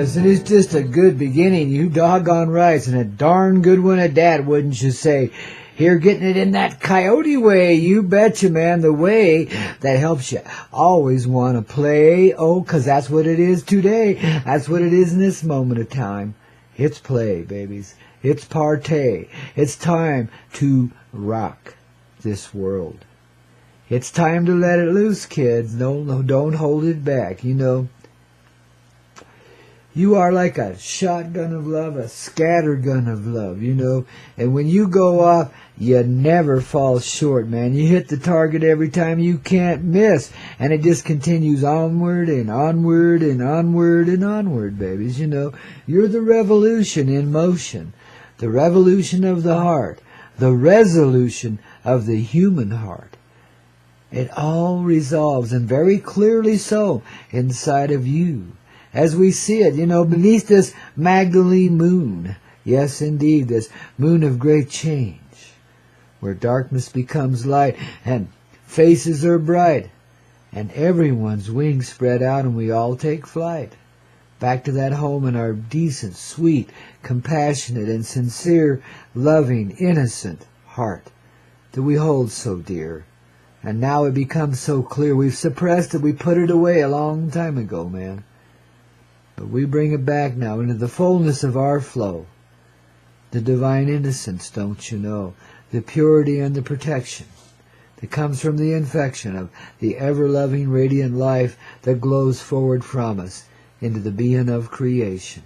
Yes, and it's just a good beginning, you doggone right, and a darn good one at that, wouldn't you say? Here, getting it in that Koyote way, you betcha, man, the way that helps you always want to play. Oh, 'cause that's what it is today. That's what it is in this moment of time. It's play, babies. It's partay. It's time to rock this world. It's time to let it loose, kids. No, don't hold it back. You know, you are like a shotgun of love, a scattergun of love, you know. And when you go off, you never fall short, man. You hit the target every time, you can't miss. And it just continues onward and onward and onward and onward, babies, you know. You're the revolution in motion. The revolution of the heart. The resolution of the human heart. It all resolves, and very clearly so, inside of you. As we see it, you know, beneath this Magdalene moon. Yes, indeed, this moon of great change, where darkness becomes light, and faces are bright, and everyone's wings spread out, and we all take flight. Back to that home in our decent, sweet, compassionate, and sincere, loving, innocent heart that we hold so dear. And now it becomes so clear. We've suppressed it. We put it away a long time ago, man. But we bring it back now into the fullness of our flow. The divine innocence, don't you know? The purity and the protection that comes from the infection of the ever-loving, radiant life that glows forward from us into the being of creation.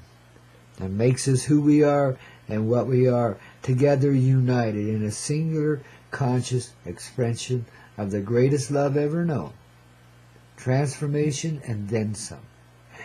That makes us who we are and what we are, together united in a singular, conscious expression of the greatest love ever known. Transformation and then some.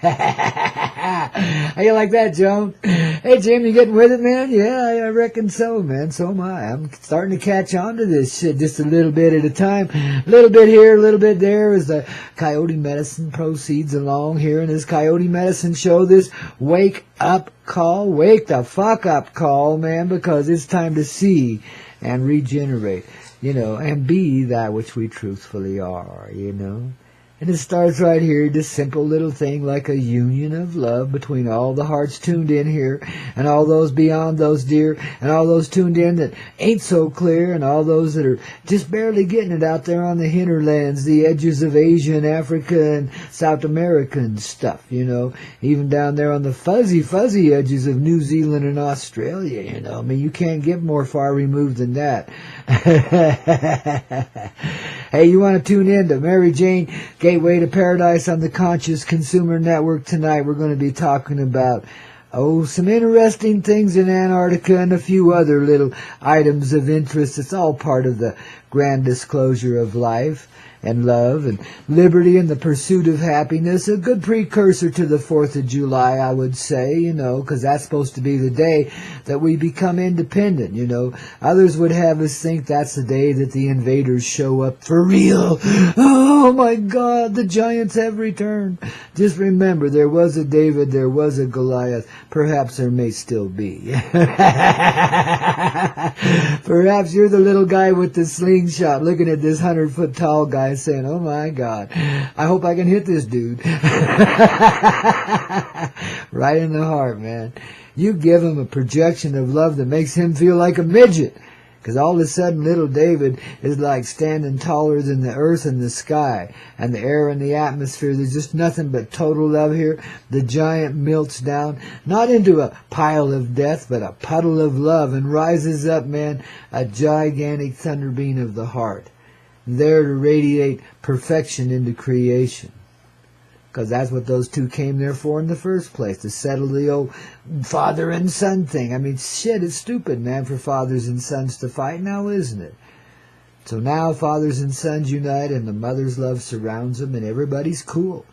How you like that, Joan? Hey, Jim, you getting with it, man? Yeah, I reckon so, man. So am I. I'm starting to catch on to this shit just a little bit at a time. A little bit here, a little bit there as the Coyote Medicine proceeds along here in this Coyote Medicine show. This wake up call. Wake the fuck up call, man, because it's time to see and regenerate, you know, and be that which we truthfully are, you know. And it starts right here, this simple little thing like a union of love between all the hearts tuned in here and all those beyond those dear and all those tuned in that ain't so clear and all those that are just barely getting it out there on the hinterlands, the edges of Asia and Africa and South America and stuff, you know, even down there on the fuzzy edges of New Zealand and Australia, you know. I mean, you can't get more far removed than that. Hey, you want to tune in to Mary Jane Gateway to Paradise on the Conscious Consumer Network tonight? We're going to be talking about, some interesting things in Antarctica and a few other little items of interest. It's all part of the grand disclosure of life and love and liberty and the pursuit of happiness. A good precursor to the 4th of July, I would say, you know, because that's supposed to be the day that we become independent, you know. Others would have us think that's the day that the invaders show up for real. Oh my God, the giants have returned. Just remember, there was a David, there was a Goliath. Perhaps there may still be. Perhaps you're the little guy with the slingshot looking at this 100-foot tall guy saying, oh my God, I hope I can hit this dude. Right in the heart, man. You give him a projection of love that makes him feel like a midget. Because all of a sudden little David is like standing taller than the earth and the sky and the air and the atmosphere. There's just nothing but total love here. The giant melts down, not into a pile of death, but a puddle of love, and rises up, man, a gigantic thunder beam of the heart, there to radiate perfection into creation. Because that's what those two came there for in the first place, to settle the old father and son thing. I mean, shit, it's stupid, man, for fathers and sons to fight now, isn't it? So now fathers and sons unite, and the mother's love surrounds them, and everybody's cool.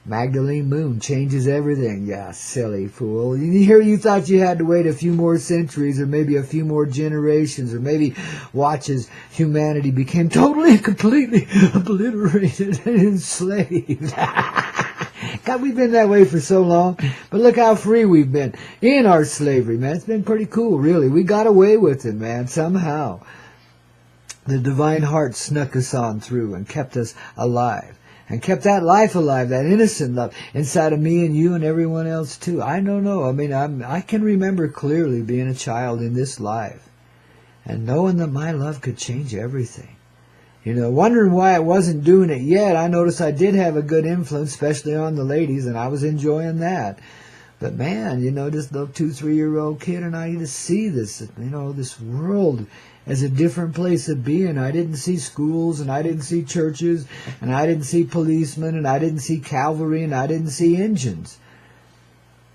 Magdalene Moon changes everything, yeah, silly fool. You thought you had to wait a few more centuries or maybe a few more generations or maybe watch as humanity became totally and completely obliterated and enslaved. God, we've been that way for so long, but look how free we've been in our slavery, man. It's been pretty cool, really. We got away with it, man, somehow. The divine heart snuck us on through and kept us alive. and kept that life alive, that innocent love inside of me and you and everyone else too. I don't know. I mean, I can remember clearly being a child in this life and knowing that my love could change everything. You know, wondering why I wasn't doing it yet. I noticed I did have a good influence, especially on the ladies, and I was enjoying that. But man, you know, this little 2-3-year-old kid, and I just see this, you know, this world as a different place of being. I didn't see schools, and I didn't see churches, and I didn't see policemen, and I didn't see cavalry, and I didn't see engines.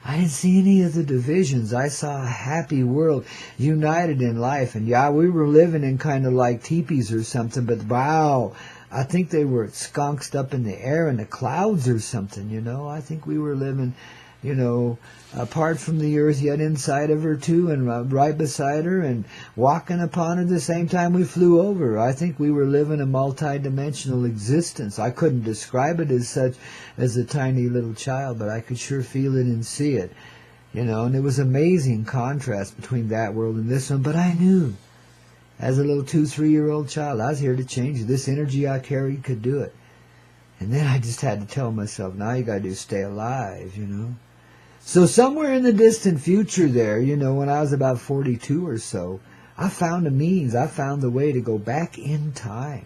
I didn't see any of the divisions. I saw a happy world united in life. And yeah, we were living in kind of like teepees or something, but wow, I think they were skunked up in the air in the clouds or something, you know. I think we were living, you know, apart from the earth, yet inside of her too, and right beside her, and walking upon her the same time we flew over. I think we were living a multi-dimensional existence. I couldn't describe it as such as a tiny little child, but I could sure feel it and see it, you know. And it was amazing contrast between that world and this one. But I knew, as a little 2-3-year-old child, I was here to change it. This energy I carried could do it. And then I just had to tell myself, now you got to do is stay alive, you know. So somewhere in the distant future there, you know, when I was about 42 or so, I found a means, I found the way to go back in time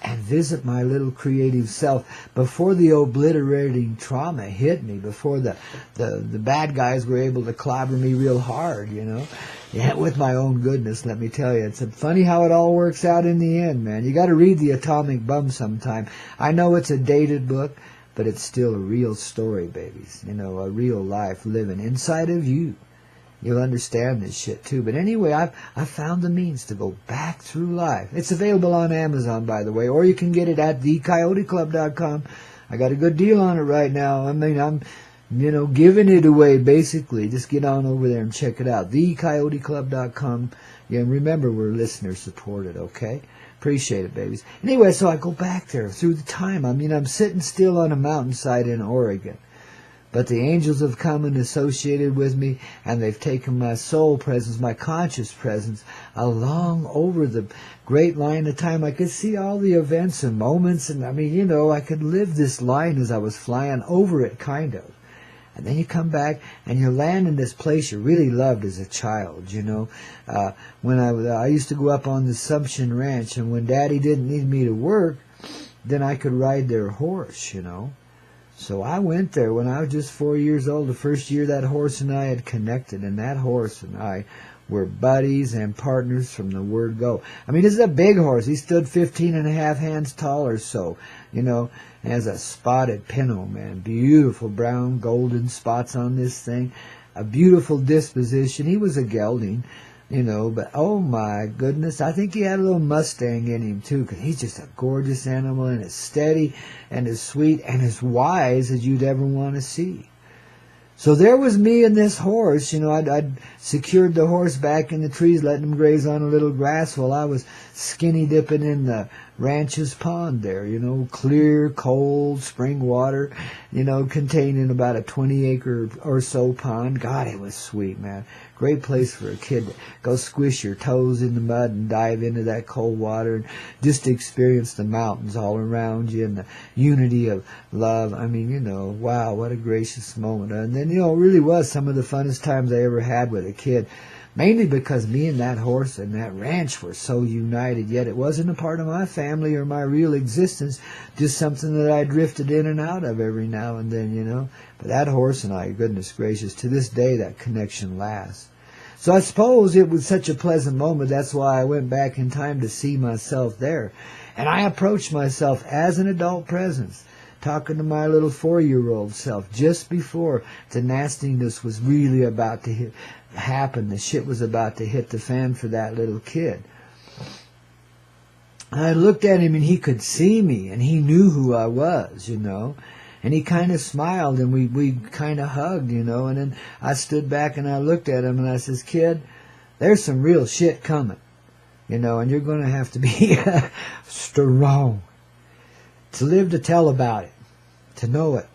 and visit my little creative self before the obliterating trauma hit me, before the bad guys were able to clobber me real hard, you know. Yeah, with my own goodness, let me tell you. It's funny how it all works out in the end, man. You got to read The Atomic Bomb sometime. I know it's a dated book, but it's still a real story, babies. You know, a real life living inside of you. You'll understand this shit too. But anyway, I've found the means to go back through life. It's available on Amazon, by the way, or you can get it at thecoyoteclub.com. I got a good deal on it right now. I mean, I'm, you know, giving it away, basically. Just get on over there and check it out. thecoyoteclub.com. Yeah, and remember, we're listener supported, okay? Appreciate it, babies. Anyway, so I go back there through the time. I mean, I'm sitting still on a mountainside in Oregon. But the angels have come and associated with me, and they've taken my soul presence, my conscious presence, along over the great line of time. I could see all the events and moments, and I mean, you know, I could live this line as I was flying over it, kind of. And then you come back and you land in this place you really loved as a child, you know. When I used to go up on the Assumption Ranch, and when Daddy didn't need me to work, then I could ride their horse, you know. So I went there when I was just 4 years old, the first year that horse and I had connected, and that horse and I were buddies and partners from the word go. I mean, this is a big horse. He stood 15.5 hands tall or so, you know, and has a spotted pinto, man. Beautiful brown, golden spots on this thing. A beautiful disposition. He was a gelding, you know, but oh my goodness, I think he had a little Mustang in him too, because he's just a gorgeous animal, and as steady and as sweet and as wise as you'd ever want to see. So there was me and this horse, you know. I'd secured the horse back in the trees, letting him graze on a little grass while I was skinny dipping in the ranch's pond there, you know, clear, cold spring water, you know, containing about a 20-acre or so pond. God, it was sweet, man. Great place for a kid to go squish your toes in the mud and dive into that cold water and just experience the mountains all around you and the unity of love. I mean, you know, wow, what a gracious moment. And then, you know, it really was some of the funnest times I ever had with a kid. Mainly because me and that horse and that ranch were so united, yet it wasn't a part of my family or my real existence, just something that I drifted in and out of every now and then, you know. But that horse and I, goodness gracious, to this day that connection lasts. So I suppose it was such a pleasant moment, that's why I went back in time to see myself there. And I approached myself as an adult presence, talking to my little 4-year-old self just before the nastiness was really about to happen. The shit was about to hit the fan for that little kid. I looked at him and he could see me and he knew who I was, you know. And he kind of smiled and we kind of hugged, you know. And then I stood back and I looked at him and I says, kid, there's some real shit coming, you know, and you're going to have to be strong to live to tell about it, to know it,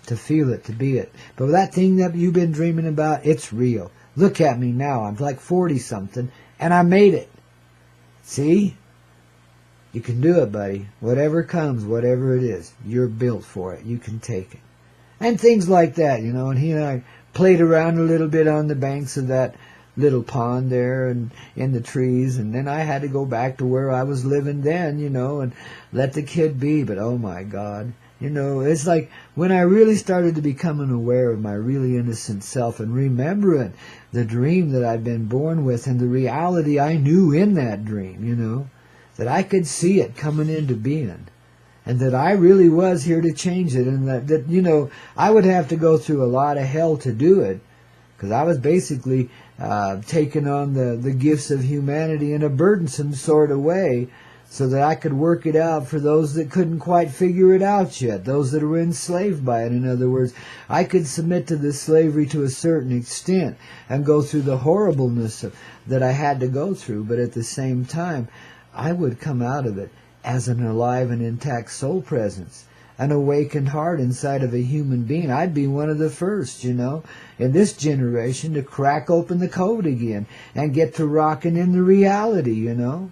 to feel it, to be it. But that thing that you've been dreaming about, it's real. Look at me now. I'm like 40-something, and I made it. See? You can do it, buddy. Whatever comes, whatever it is, you're built for it. You can take it. And things like that, you know. And he and I played around a little bit on the banks of that little pond there and in the trees. And then I had to go back to where I was living then, you know, and let the kid be. But oh my God, you know, it's like when I really started to becoming aware of my really innocent self and remembering the dream that I'd been born with and the reality I knew in that dream, you know, that I could see it coming into being. And that I really was here to change it, and that you know, I would have to go through a lot of hell to do it, because I was basically taking on the gifts of humanity in a burdensome sort of way, so that I could work it out for those that couldn't quite figure it out yet, those that were enslaved by it. In other words, I could submit to this slavery to a certain extent and go through the horribleness that I had to go through, but at the same time, I would come out of it as an alive and intact soul presence, an awakened heart inside of a human being. I'd be one of the first, you know, in this generation to crack open the code again and get to rocking in the reality, you know.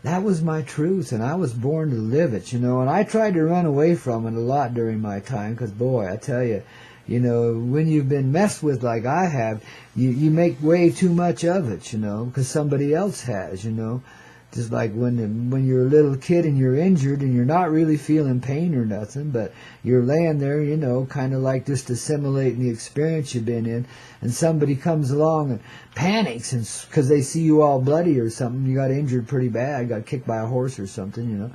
That was my truth, and I was born to live it, you know, and I tried to run away from it a lot during my time, because, boy, I tell you, you know, when you've been messed with like I have, you make way too much of it, you know, because somebody else has, you know. Just like when you're a little kid and you're injured and you're not really feeling pain or nothing, but you're laying there, you know, kind of like just assimilating the experience you've been in, and somebody comes along and panics because they see you all bloody or something. You got injured pretty bad, got kicked by a horse or something, you know.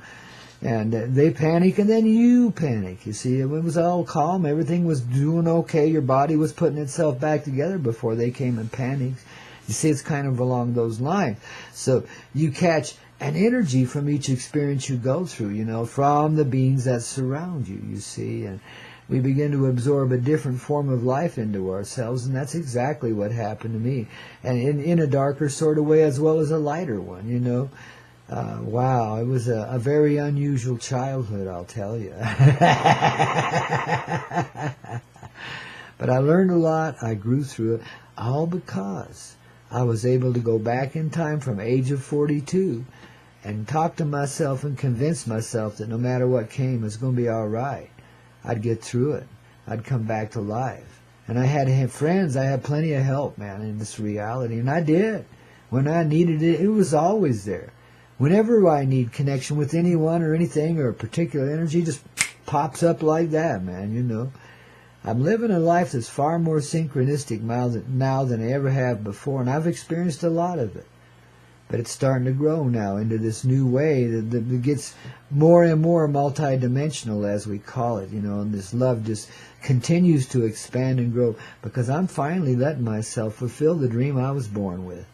And they panic, and then you panic. You see, it was all calm. Everything was doing okay. Your body was putting itself back together before they came and panicked. You see, it's kind of along those lines. So you catch an energy from each experience you go through, you know, from the beings that surround you, you see. And we begin to absorb a different form of life into ourselves, and that's exactly what happened to me. And in a darker sort of way as well as a lighter one, you know. Wow, it was a very unusual childhood, I'll tell you. But I learned a lot. I grew through it, all because I was able to go back in time from age of 42 and talk to myself and convince myself that no matter what came, it's going to be all right. I'd get through it. I'd come back to life. And I had friends. I had plenty of help, man, in this reality. And I did. When I needed it, it was always there. Whenever I need connection with anyone or anything or a particular energy, just pops up like that, man, you know. I'm living a life that's far more synchronistic now than I ever have before, and I've experienced a lot of it. But it's starting to grow now into this new way that gets more and more multidimensional, as we call it, you know, and this love just continues to expand and grow, because I'm finally letting myself fulfill the dream I was born with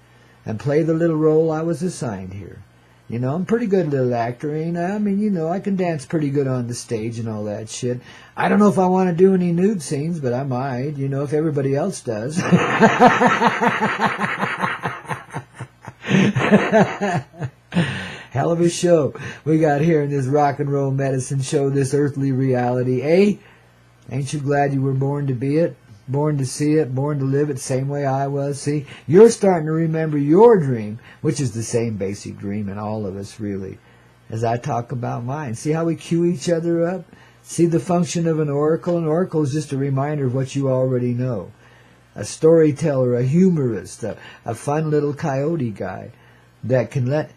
and play the little role I was assigned here. You know, I'm a pretty good little actor, ain't I? I mean, you know, I can dance pretty good on the stage and all that shit. I don't know if I want to do any nude scenes, but I might, you know, if everybody else does. Hell of a show we got here in this rock and roll medicine show, this earthly reality. Eh? Ain't you glad you were born to be it? Born to see it, born to live it, same way I was. See, you're starting to remember your dream, which is the same basic dream in all of us, really, as I talk about mine. See how we cue each other up? See the function of an oracle? An oracle is just a reminder of what you already know. A storyteller, a humorist, a fun little coyote guy that can let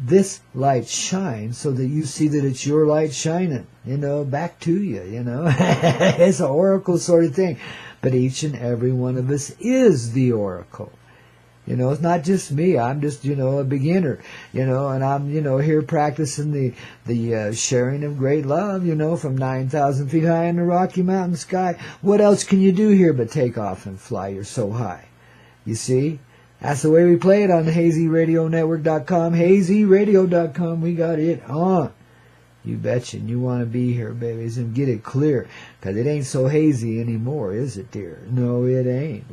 this light shine so that you see that it's your light shining, you know, back to you, you know. It's an oracle sort of thing. But each and every one of us is the oracle. You know, it's not just me. I'm just, you know, a beginner, you know, and I'm, you know, here practicing the sharing of great love, you know, from 9,000 feet high in the Rocky Mountain sky. What else can you do here but take off and fly? You're so high. You see? That's the way we play it on HazyRadioNetwork.com. HazyRadio.com. We got it on. You betcha. And you want to be here, babies, and get it clear, because it ain't so hazy anymore, is it, dear? No, it ain't.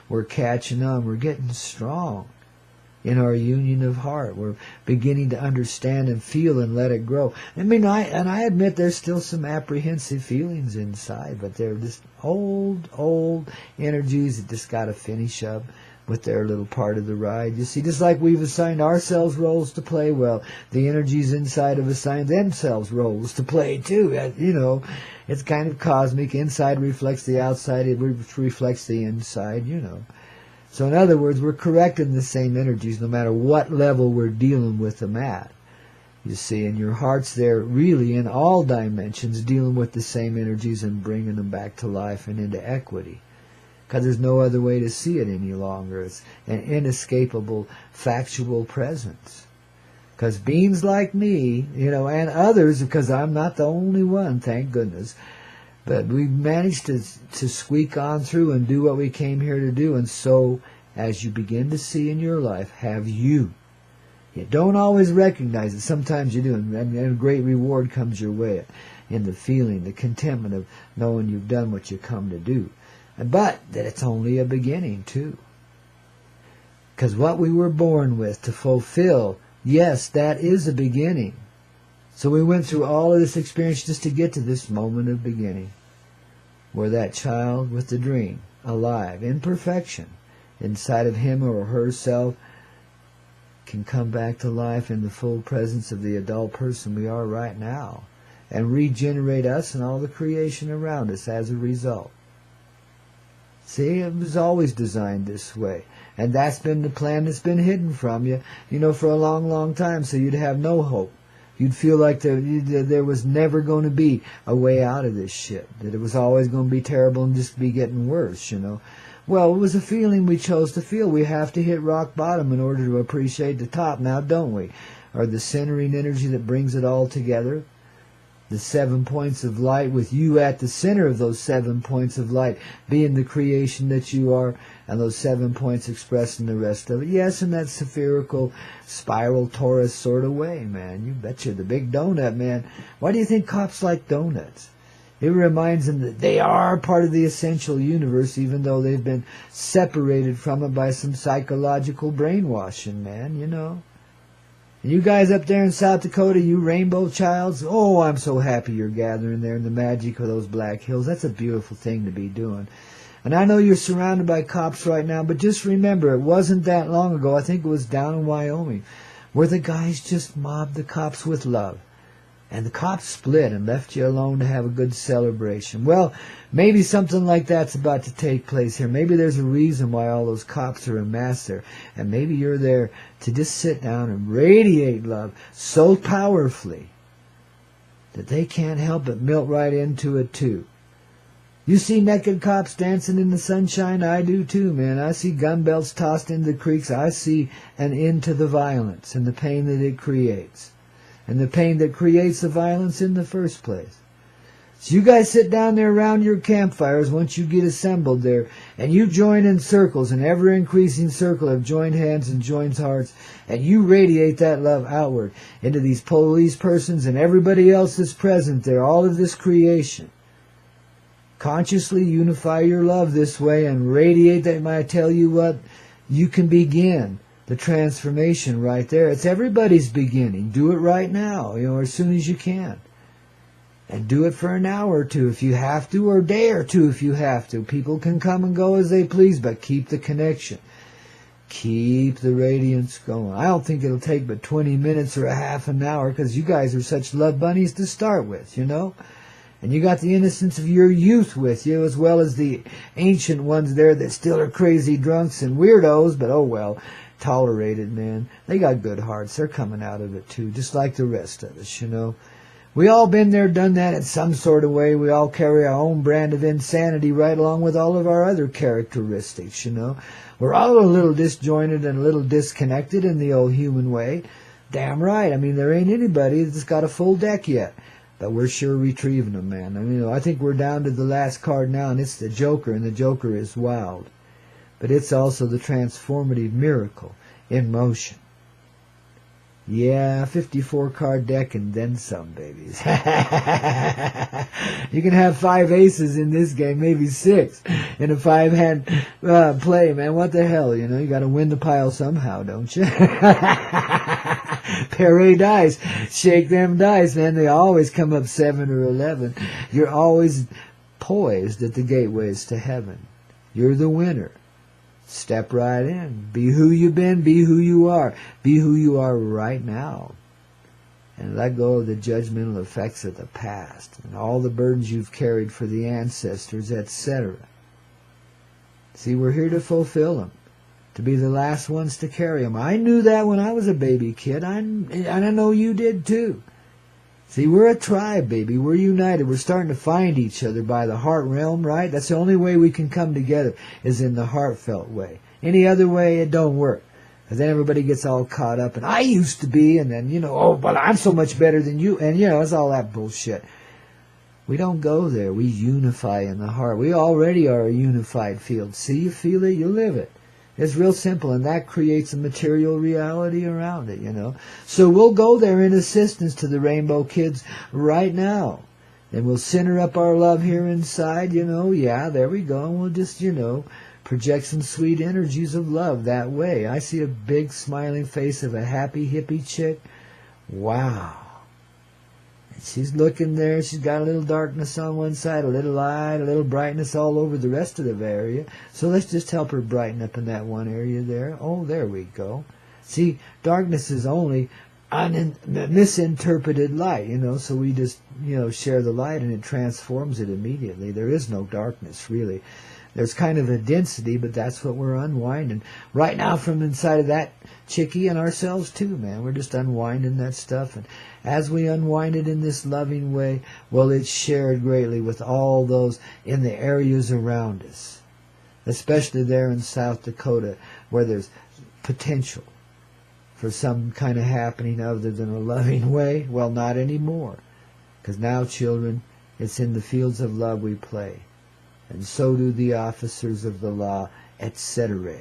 We're catching on. We're getting strong in our union of heart. We're beginning to understand and feel and let it grow. I mean, I admit there's still some apprehensive feelings inside, but they're just old energies that just got to finish up with their little part of the ride. You see, just like we've assigned ourselves roles to play, well, the energies inside have assigned themselves roles to play too. You know, it's kind of cosmic. Inside reflects the outside, it reflects the inside, you know. So in other words, we're correcting the same energies no matter what level we're dealing with them at. You see, and your heart's there really in all dimensions dealing with the same energies and bringing them back to life and into equity. Because there's no other way to see it any longer. It's an inescapable, factual presence. Because beings like me, you know, and others, because I'm not the only one, thank goodness, but we've managed to squeak on through and do what we came here to do. And so, as you begin to see in your life, have you. You don't always recognize it. Sometimes you do, and a great reward comes your way in the feeling, the contentment of knowing you've done what you come to do. But that it's only a beginning, too. Because what we were born with to fulfill, yes, that is a beginning. So we went through all of this experience just to get to this moment of beginning, where that child with the dream, alive, in perfection, inside of him or herself, can come back to life in the full presence of the adult person we are right now, and regenerate us and all the creation around us as a result. See, it was always designed this way. And that's been the plan that's been hidden from you, you know, for a long, long time, so you'd have no hope. You'd feel like there was never going to be a way out of this shit, that it was always going to be terrible and just be getting worse, you know. Well, it was a feeling we chose to feel. We have to hit rock bottom in order to appreciate the top now, don't we? Or the centering energy that brings it all together. The 7 points of light with you at the center of those 7 points of light, being the creation that you are, and those 7 points expressing the rest of it. Yes, in that spherical, spiral, torus sort of way, man. You betcha, the big donut, man. Why do you think cops like donuts? It reminds them that they are part of the essential universe, even though they've been separated from it by some psychological brainwashing, man, you know. And you guys up there in South Dakota, you rainbow childs, oh, I'm so happy you're gathering there in the magic of those Black Hills. That's a beautiful thing to be doing. And I know you're surrounded by cops right now, but just remember, it wasn't that long ago, I think it was down in Wyoming, where the guys just mobbed the cops with love. And the cops split and left you alone to have a good celebration. Well, maybe something like that's about to take place here. Maybe there's a reason why all those cops are en masse there. And maybe you're there to just sit down and radiate love so powerfully that they can't help but melt right into it too. You see naked cops dancing in the sunshine? I do too, man. I see gun belts tossed into the creeks. I see an end to the violence and the pain that it creates. And the pain that creates the violence in the first place. So you guys sit down there around your campfires once you get assembled there, and you join in circles, an ever-increasing circle of joined hands and joined hearts, and you radiate that love outward into these police persons and everybody else that's present there, all of this creation. Consciously unify your love this way and radiate that. I tell you what, you can begin the transformation right there. It's everybody's beginning. Do it right now, you know, as soon as you can. And do it for an hour or two if you have to, or a day or two if you have to. People can come and go as they please, but keep the connection. Keep the radiance going. I don't think it'll take but 20 minutes or a half an hour, because you guys are such love bunnies to start with, you know. And you got the innocence of your youth with you, as well as the ancient ones there that still are crazy drunks and weirdos, but oh well. Tolerated, man. They got good hearts. They're coming out of it too, just like the rest of us, you know. We all been there, done that in some sort of way. We all carry our own brand of insanity right along with all of our other characteristics, you know. We're all a little disjointed and a little disconnected in the old human way. Damn right. I mean, there ain't anybody that's got a full deck yet. But we're sure retrieving them, man. I mean, you know, I think we're down to the last card now, and it's the Joker, and the Joker is wild. But it's also the transformative miracle in motion. Yeah, 54-card deck and then some, babies. You can have 5 aces in this game, maybe 6 in a 5-hand play, man. What the hell, you know? You got to win the pile somehow, don't you? Pair dice. Shake them dice, man. They always come up 7 or 11. You're always poised at the gateways to heaven. You're the winner. Step right in. Be who you've been, be who you are. Be who you are right now. And let go of the judgmental effects of the past and all the burdens you've carried for the ancestors, etc. See, we're here to fulfill them, to be the last ones to carry them. I knew that when I was a baby kid, and I know you did too. See, we're a tribe, baby. We're united. We're starting to find each other by the heart realm, right? That's the only way we can come together, is in the heartfelt way. Any other way, it don't work. Because then everybody gets all caught up, and I used to be, and then, oh, but I'm so much better than you, and, it's all that bullshit. We don't go there. We unify in the heart. We already are a unified field. See, you feel it, you live it. It's real simple, and that creates a material reality around it, So we'll go there in assistance to the Rainbow Kids right now. And we'll center up our love here inside, Yeah, there we go. And we'll just, project some sweet energies of love that way. I see a big smiling face of a happy hippie chick. Wow. And she's looking there. She's got a little darkness on one side, a little light, a little brightness all over the rest of the area. So let's just help her brighten up in that one area there. Oh, there we go. See, darkness is only misinterpreted light, so we just, share the light and it transforms it immediately. There is no darkness, really. There's kind of a density, but that's what we're unwinding. Right now from inside of that chickie and ourselves too, man. We're just unwinding that stuff. And as we unwind it in this loving way, well, it's shared greatly with all those in the areas around us. Especially there in South Dakota, where there's potential for some kind of happening other than a loving way. Well, not anymore. Because now, children, it's in the fields of love we play. And so do the officers of the law, etc.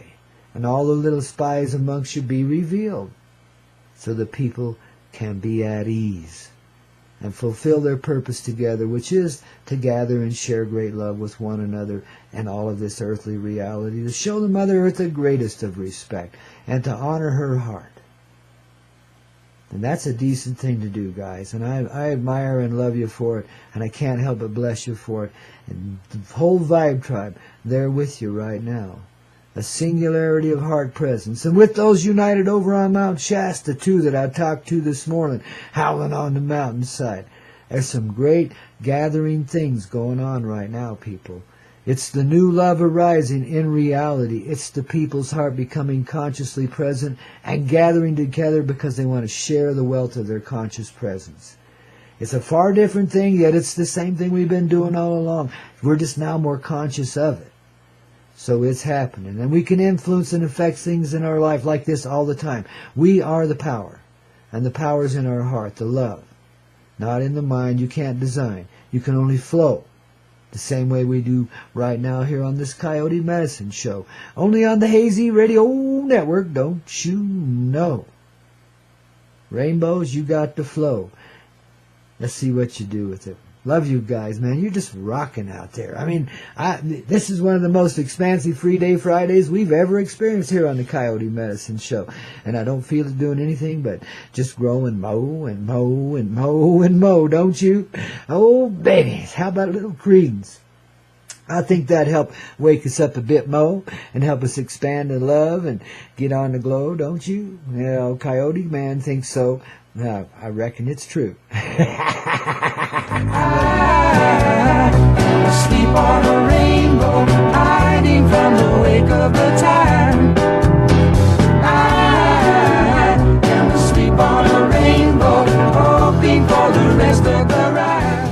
And all the little spies amongst you be revealed, so the people can be at ease and fulfill their purpose together, which is to gather and share great love with one another and all of this earthly reality, to show the Mother Earth the greatest of respect and to honor her heart. And that's a decent thing to do, guys. And I admire and love you for it. And I can't help but bless you for it. And the whole Vibe Tribe, they're with you right now. A singularity of heart presence. And with those united over on Mount Shasta, too, that I talked to this morning, howling on the mountainside. There's some great gathering things going on right now, people. It's the new love arising in reality. It's the people's heart becoming consciously present and gathering together because they want to share the wealth of their conscious presence. It's a far different thing, yet it's the same thing we've been doing all along. We're just now more conscious of it. So it's happening. And we can influence and affect things in our life like this all the time. We are the power. And the power's in our heart, the love. Not in the mind. You can't design. You can only flow. The same way we do right now here on this Coyote Medicine Show. Only on the Hazy Radio Network, don't you know? Rainbows, you got the flow. Let's see what you do with it. Love you guys, man. You're just rocking out there. I mean, this is one of the most expansive Free Day Fridays we've ever experienced here on the Coyote Medicine Show. And I don't feel it doing anything but just grow and mow and mow and mow and mow, don't you? Oh, babies, how about a little Creedence? I think that'd help wake us up a bit more and help us expand in love and get on the glow, don't you? Coyote Man thinks so. No, I reckon it's true. I sleep on a rainbow, hiding from the wake of the tide. I am asleep on a rainbow, hoping for the rest of the ride.